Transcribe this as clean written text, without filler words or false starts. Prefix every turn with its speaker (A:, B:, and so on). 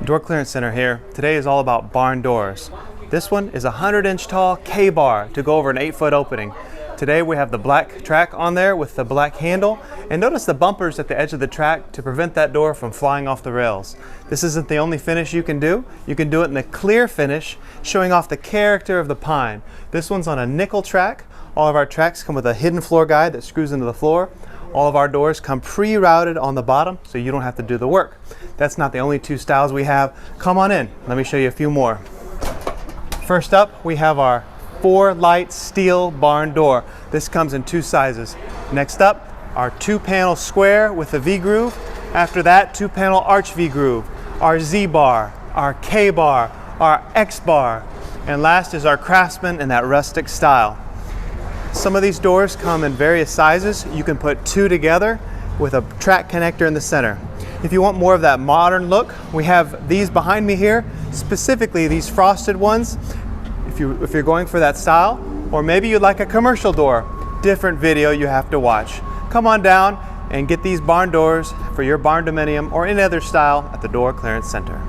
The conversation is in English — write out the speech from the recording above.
A: Door Clearance Center here. Today is all about barn doors. This one is a 100-inch tall K-bar to go over an 8-foot opening. Today we have the black track on there with the black handle, and notice the bumpers at the edge of the track to prevent that door from flying off the rails. This isn't the only finish you can do. You can do it in the clear finish, showing off the character of the pine. This one's on a nickel track. All of our tracks come with a hidden floor guide that screws into the floor. All of our doors come pre-routed on the bottom, so you don't have to do the work. That's not the only two styles we have. Come on in, let me show you a few more. First up, we have our 4-light steel barn door. This comes in 2 sizes. Next up, our 2-panel square with a V-groove. After that, 2-panel arch V-groove, our Z-bar, our K-bar, our X-bar, and last is our Craftsman in that rustic style. Some of these doors come in various sizes. You can put 2 together with a track connector in the center. If you want more of that modern look, we have these behind me here, specifically these frosted ones. If you're going for that style, or maybe you'd like a commercial door, different video you have to watch. Come on down and get these barn doors for your barn dominium or any other style at the Door Clearance Center.